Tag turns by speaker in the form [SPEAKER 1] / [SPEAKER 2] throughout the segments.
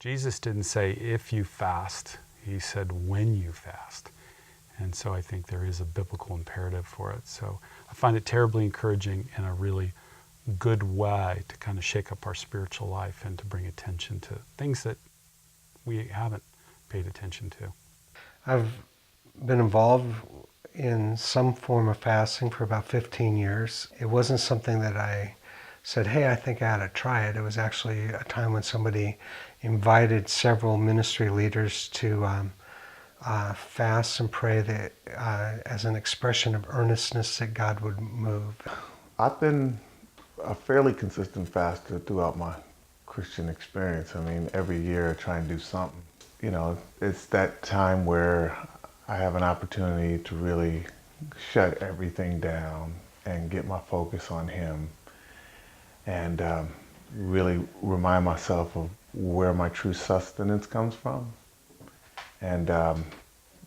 [SPEAKER 1] Jesus didn't say if you fast, he said when you fast. And so I think there is a biblical imperative for it. So I find it terribly encouraging and a really good way to kind of shake up our spiritual life and to bring attention to things that we haven't paid attention to.
[SPEAKER 2] I've been involved in some form of fasting for about 15 years. It wasn't something that I said, hey, I think I ought to try it. It was actually a time when somebody invited several ministry leaders to fast and pray that, as an expression of earnestness that God would move.
[SPEAKER 3] I've been a fairly consistent faster throughout my Christian experience. I mean, every year I try and do something. You know, it's that time where I have an opportunity to really shut everything down and get my focus on Him and really remind myself of where my true sustenance comes from. And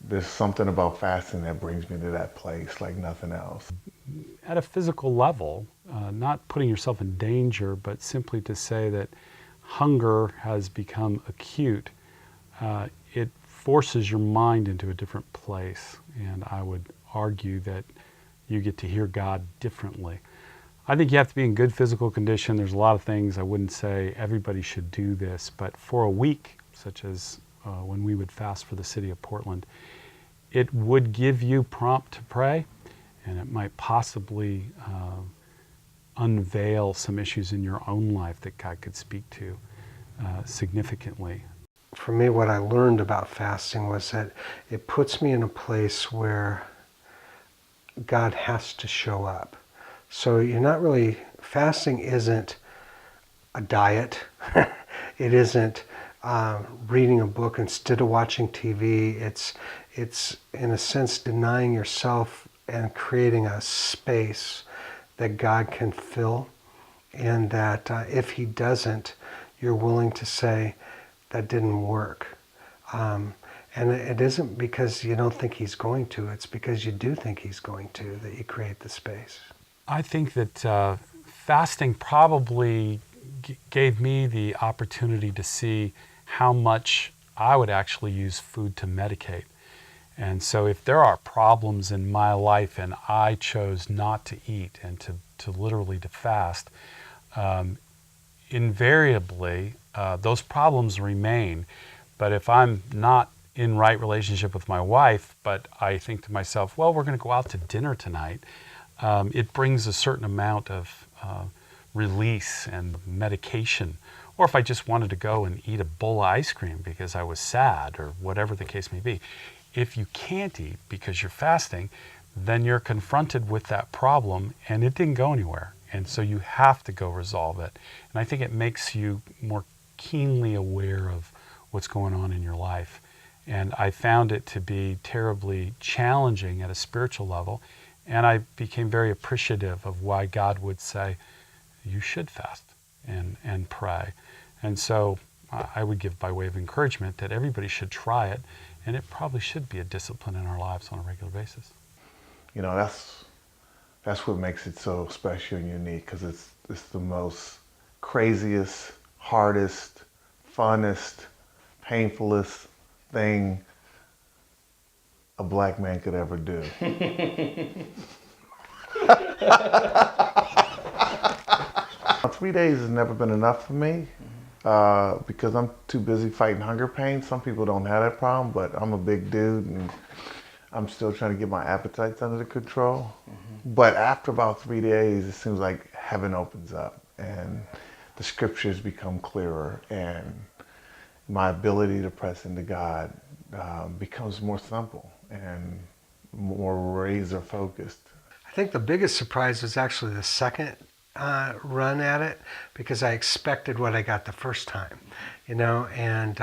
[SPEAKER 3] there's something about fasting that brings me to that place like nothing else.
[SPEAKER 1] At a physical level, not putting yourself in danger, but simply to say that hunger has become acute, it forces your mind into a different place. And I would argue that you get to hear God differently. I think you have to be in good physical condition. There's a lot of things. I wouldn't say everybody should do this, but for a week, such as when we would fast for the city of Portland, it would give you prompt to pray, and it might possibly unveil some issues in your own life that God could speak to significantly.
[SPEAKER 2] For me, what I learned about fasting was that it puts me in a place where God has to show up. So you're not really, fasting isn't a diet. It isn't reading a book instead of watching TV. It's in a sense denying yourself and creating a space that God can fill, and that if He doesn't, you're willing to say, that didn't work. And it isn't because you don't think He's going to, it's because you do think He's going to, that you create the space.
[SPEAKER 1] I think that fasting probably gave me the opportunity to see how much I would actually use food to medicate. And so if there are problems in my life and I chose not to eat and to literally to fast, invariably those problems remain. But if I'm not in right relationship with my wife, but I think to myself, well, we're going to go out to dinner tonight, it brings a certain amount of release and medication. Or if I just wanted to go and eat a bowl of ice cream because I was sad or whatever the case may be. If you can't eat because you're fasting, then you're confronted with that problem and it didn't go anywhere. And so you have to go resolve it. And I think it makes you more keenly aware of what's going on in your life. And I found it to be terribly challenging at a spiritual level. And I became very appreciative of why God would say, you should fast and pray. And so I would give by way of encouragement that everybody should try it, and it probably should be a discipline in our lives on a regular basis.
[SPEAKER 3] You know, that's what makes it so special and unique, because it's the most craziest, hardest, funnest, painfulest thing a black man could ever do. 3 days has never been enough for me because I'm too busy fighting hunger pains. Some people don't have that problem, but I'm a big dude and I'm still trying to get my appetites under control. But after about 3 days, it seems like heaven opens up and the scriptures become clearer and my ability to press into God becomes more simple and more razor focused.
[SPEAKER 2] I think the biggest surprise was actually the second run at it, because I expected what I got the first time, and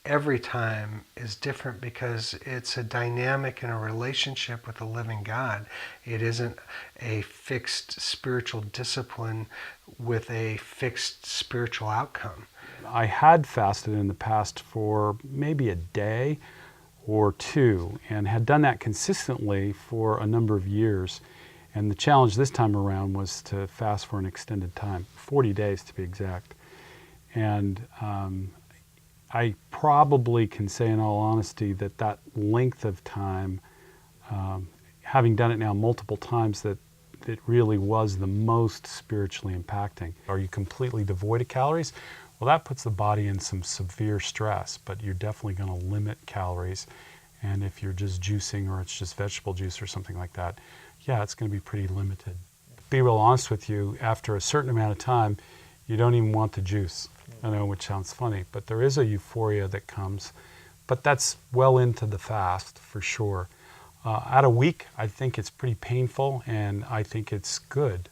[SPEAKER 2] every time is different because it's a dynamic in a relationship with a living God. It isn't a fixed spiritual discipline with a fixed spiritual outcome.
[SPEAKER 1] I had fasted in the past for maybe a day or two and had done that consistently for a number of years. And the challenge this time around was to fast for an extended time, 40 days to be exact. And I probably can say in all honesty that that length of time, having done it now multiple times, that it really was the most spiritually impacting. Are you completely devoid of calories? Well, that puts the body in some severe stress, but you're definitely going to limit calories. And if you're just juicing or it's just vegetable juice or something like that, yeah, it's going to be pretty limited. Be real honest with you, after a certain amount of time, you don't even want the juice. I know, which sounds funny, but there is a euphoria that comes. But that's well into the fast for sure. At a week, I think it's pretty painful, and I think it's good.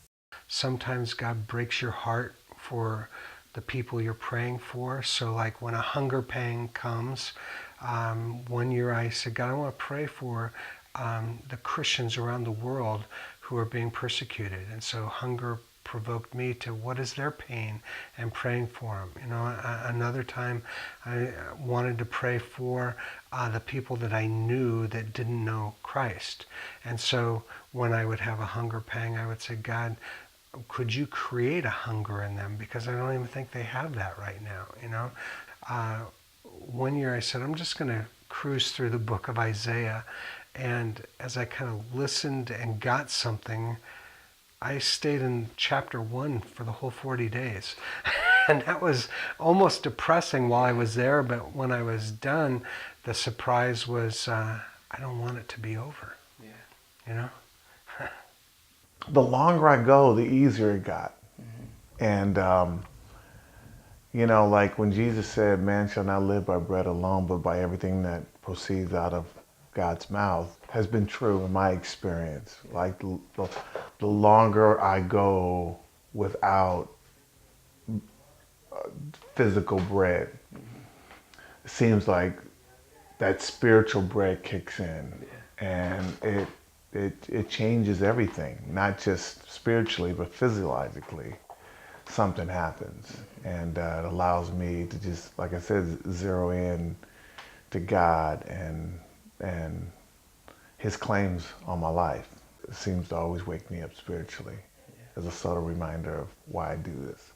[SPEAKER 2] Sometimes God breaks your heart for the people you're praying for. So like when a hunger pang comes, one year I said, God, I want to pray for the Christians around the world who are being persecuted. And so hunger provoked me to what is their pain and praying for them. You know, another time I wanted to pray for the people that I knew that didn't know Christ. And so when I would have a hunger pang, I would say, God, could you create a hunger in them? Because I don't even think they have that right now, you know. One year I said, I'm just going to cruise through the book of Isaiah. And as I kind of listened and got something, I stayed in chapter 1 for the whole 40 days. And that was almost depressing while I was there. But when I was done, the surprise was, I don't want it to be over. Yeah. You know?
[SPEAKER 3] The longer I go, the easier it got. And, you know, like when Jesus said, man shall not live by bread alone, but by everything that proceeds out of God's mouth, has been true in my experience. Like the longer I go without physical bread, it seems like that spiritual bread kicks in, and it changes everything, not just spiritually, but physiologically. Something happens, and it allows me to just, like I said, zero in to God and His claims on my life. It seems to always wake me up spiritually as a subtle reminder of why I do this.